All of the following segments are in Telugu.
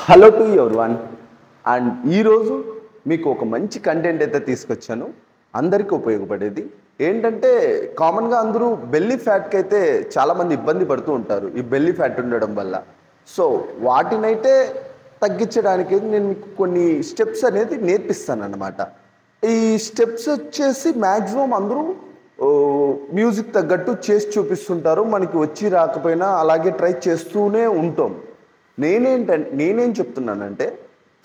హలో టు ఎవరీవన్ అండ్ ఈరోజు మీకు ఒక మంచి కంటెంట్ అయితే తీసుకొచ్చాను. అందరికీ ఉపయోగపడేది ఏంటంటే కామన్గా అందరూ బెల్లీ ఫ్యాట్కి అయితే చాలామంది ఇబ్బంది పడుతూ ఉంటారు ఈ బెల్లీ ఫ్యాట్ ఉండడం వల్ల. సో వాటినైతే తగ్గించడానికి నేను మీకు కొన్ని స్టెప్స్ అనేది నేర్పిస్తాను అన్నమాట. ఈ స్టెప్స్ వచ్చేసి మ్యాక్సిమం అందరూ మ్యూజిక్ తగ్గట్టు చేసి చూపిస్తుంటారు. మనకి వచ్చి రాకపోయినా అలాగే ట్రై చేస్తూనే ఉంటాం. నేనేం చెప్తున్నానంటే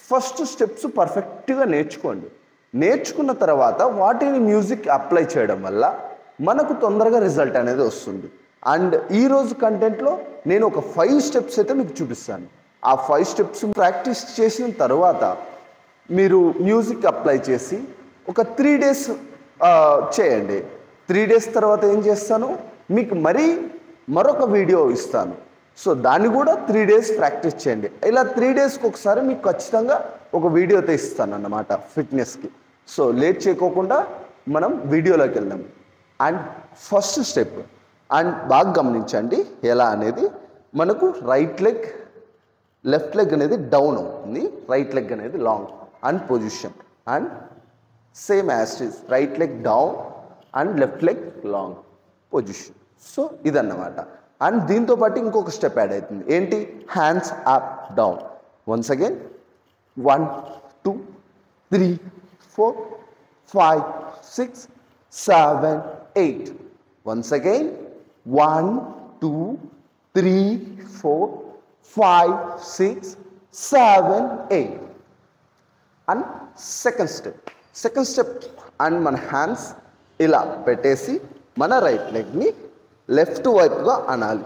ఫస్ట్ స్టెప్స్ పర్ఫెక్ట్గా నేర్చుకోండి. నేర్చుకున్న తర్వాత వాటిని మ్యూజిక్ అప్లై చేయడం వల్ల మనకు తొందరగా రిజల్ట్ అనేది వస్తుంది. అండ్ ఈరోజు కంటెంట్లో నేను ఒక 5 స్టెప్స్ అయితే మీకు చూపిస్తాను. ఆ 5 స్టెప్స్ ప్రాక్టీస్ చేసిన తర్వాత మీరు మ్యూజిక్ అప్లై చేసి ఒక 3 డేస్ చేయండి. 3 డేస్ తర్వాత ఏం చేస్తాను, మీకు మరొక వీడియో ఇస్తాను. సో దాన్ని కూడా 3 డేస్ ప్రాక్టీస్ చేయండి. ఇలా 3 డేస్కి ఒకసారి మీకు ఖచ్చితంగా ఒక వీడియో అయితే ఇస్తాను అన్నమాట ఫిట్నెస్కి. సో లేట్ చేయకోకుండా మనం వీడియోలోకి వెళ్దాం. అండ్ ఫస్ట్ స్టెప్ అండ్ బాగా గమనించండి ఎలా అనేది. మనకు రైట్ లెగ్ లెఫ్ట్ లెగ్ అనేది డౌన్ అవుతుంది, రైట్ లెగ్ అనేది long and position and same as is right leg down and left leg long position. So ఇదన్నమాట. అండ్ దీంతో పాటు ఇంకొక స్టెప్ యాడ్ అవుతుంది. ఏంటి? Hands up down. Once again 1 2 3 4 5 6 7 8. Once again 1 2 3 4 5 6 7 8. And second step and మన హ్యాండ్స్ ఇలా పెట్టేసి మన రైట్ లెగ్ని లెఫ్ట్ వైపుగా అనాలి.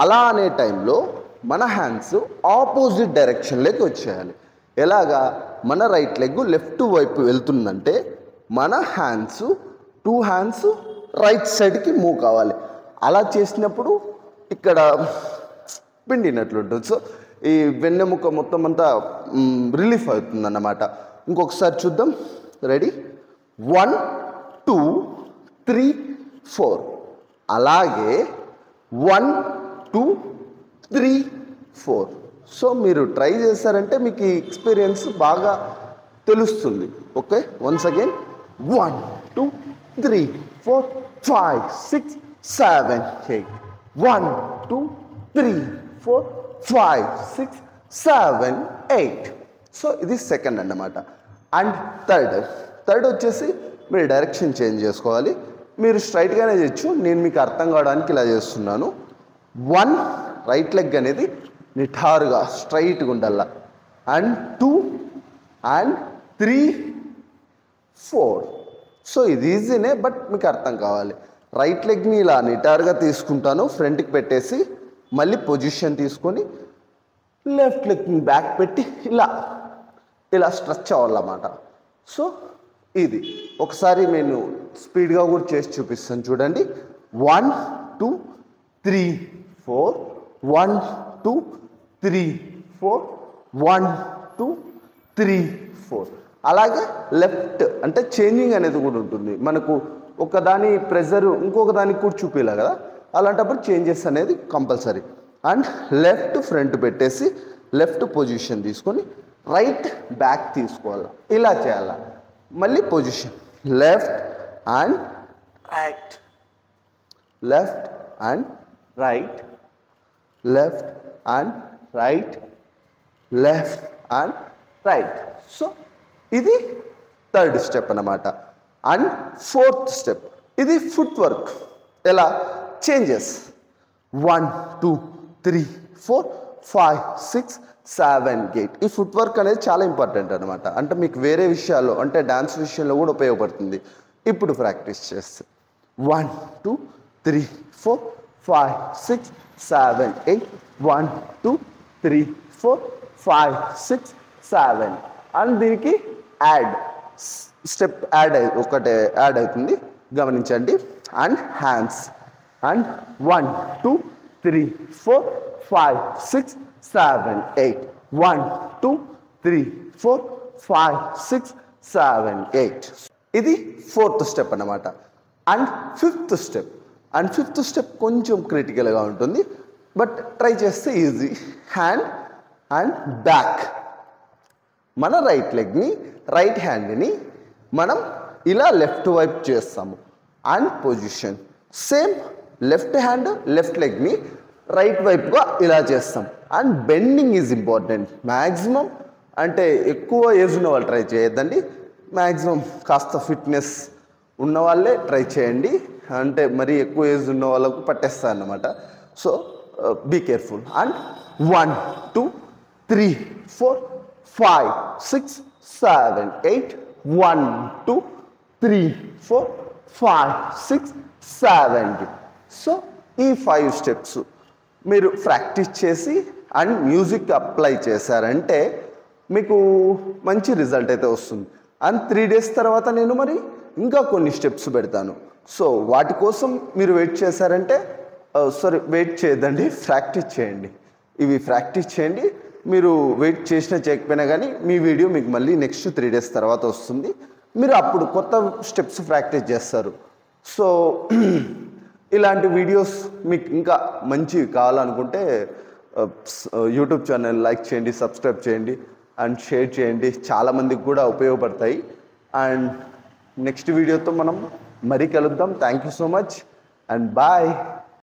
అలా అనే టైంలో మన హ్యాండ్స్ ఆపోజిట్ డైరెక్షన్లోకి వచ్చేయాలి. ఎలాగా? మన రైట్ లెగ్ లెఫ్ట్ వైపు వెళ్తుందంటే మన హ్యాండ్స్ 2 హ్యాండ్స్ రైట్ సైడ్కి మూవ్ కావాలి. అలా చేసినప్పుడు ఇక్కడ పిండినట్లుంటుంది. సో ఈ వెన్నెముక మొత్తం అంతా రిలీఫ్ అవుతుంది అన్నమాట. ఇంకొకసారి చూద్దాం. రెడీ? 1 2 3 4. అలాగే 1 2 3 4. సో మీరు ట్రై చేశారంటే మీకు ఈ ఎక్స్పీరియన్స్ బాగా తెలుస్తుంది. Okay, once again 1 2 3 4 5 6 7 8. 1 2 3 4 5 6 7 8. సో ఇది సెకండ్ అన్నమాట. అండ్ థర్డ్ వచ్చేసి మీరు డైరెక్షన్ చేంజ్ చేసుకోవాలి. మీరు స్ట్రైట్గానే చేయొచ్చు, నేను మీకు అర్థం కావడానికి ఇలా చేస్తున్నాను. 1 రైట్ లెగ్ అనేది నిఠారుగా స్ట్రైట్గా ఉండాల. And 2 and 3 4. సో ఇది ఈజీనే, బట్ మీకు అర్థం కావాలి. రైట్ లెగ్ని ఇలా నిటారుగా తీసుకుంటాను, ఫ్రంట్కి పెట్టేసి మళ్ళీ పొజిషన్ తీసుకొని లెఫ్ట్ లెగ్ని బ్యాక్ పెట్టి ఇలా స్ట్రెచ్ అవ్వాలన్నమాట. సో ఇది ఒకసారి నేను స్పీడ్గా కూడా చేసి చూపిస్తాను. చూడండి. 1 2 3 4 1 2 3 4 1 2 3 4. అలాగే లెఫ్ట్ అంటే చేంజింగ్ అనేది కూడా ఉంటుంది. మనకు ఒకదాని ప్రెజర్ ఇంకొక దానికి కూడా చూపించాలి కదా, అలాంటప్పుడు చేంజెస్ అనేది కంపల్సరీ. అండ్ లెఫ్ట్ ఫ్రంట్ పెట్టేసి లెఫ్ట్ పొజిషన్ తీసుకొని రైట్ బ్యాక్ తీసుకోవాలి. ఇలా చేయాలి. మళ్ళీ position left and right, left and right, left and right, left and right. So ఇది థర్డ్ స్టెప్ అన్నమాట. అండ్ ఫోర్త్ స్టెప్ ఇది ఫుట్ వర్క్. ఎలా? చేంజెస్ 1 2 3 4 5 6 7 8. ఈ ఫుట్ వర్క్ అనేది చాలా ఇంపార్టెంట్ అనమాట. అంటే మీకు వేరే విషయాల్లో అంటే డ్యాన్స్ విషయంలో కూడా ఉపయోగపడుతుంది. ఇప్పుడు ప్రాక్టీస్ చేస్తే 1 2 3 4 5 6 7 8. 1 2 3 4 5 6 7. అండ్ దీనికి స్టెప్ ఒకటే యాడ్ అవుతుంది, గమనించండి. And hands and 1 2 3 4 5 6 7 8. 1 2 3 4 5 6 7 8. ఇది ఫోర్త్ స్టెప్ అన్నమాట. అండ్ ఫిఫ్త్ స్టెప్ కొంచెం క్రిటికల్గా ఉంటుంది, బట్ ట్రై చేస్తే ఈజీ. Hand and back. మన రైట్ లెగ్ని, రైట్ హ్యాండ్ని మనం ఇలా లెఫ్ట్ వైపు చేస్తాము and position. Same left hand left లెగ్ని రైట్ వైపుగా ఇలా చేస్తాం. And bending is important. Maximum అంటే ఎక్కువ ఏజ్ ఉన్న వాళ్ళు ట్రై చేయొద్దండి. మ్యాక్సిమం కాస్త ఫిట్నెస్ ఉన్న వాళ్ళే ట్రై చేయండి. అంటే మరీ ఎక్కువ ఏజ్ ఉన్న వాళ్ళకు పట్టేస్తారు అన్నమాట. So be careful. And 1 2 3 4 5 6 7 8 1 2 3 4 5 6 7. So ఈ 5 స్టెప్స్ మీరు ప్రాక్టీస్ చేసి అండ్ మ్యూజిక్ అప్లై చేశారంటే మీకు మంచి రిజల్ట్ అయితే వస్తుంది. అండ్ 3 days తర్వాత నేను మరి ఇంకా కొన్ని స్టెప్స్ పెడతాను. సో వాటి కోసం మీరు వెయిట్ చేశారంటే వెయిట్ చేయొద్దండి, ప్రాక్టీస్ చేయండి. ఇవి ప్రాక్టీస్ చేయండి. మీరు వెయిట్ చేసినా చేయకపోయినా కానీ మీ వీడియో మీకు మళ్ళీ నెక్స్ట్ 3 days తర్వాత వస్తుంది. మీరు అప్పుడు కొత్త స్టెప్స్ ప్రాక్టీస్ చేస్తారు. సో ఇలాంటి వీడియోస్ మీకు ఇంకా మంచివి కావాలనుకుంటే యూట్యూబ్ ఛానల్ లైక్ చేయండి, సబ్స్క్రైబ్ చేయండి అండ్ షేర్ చేయండి. చాలామందికి కూడా ఉపయోగపడతాయి. అండ్ నెక్స్ట్ వీడియోతో మనం మరీ కలుద్దాం. Thank you so much and bye.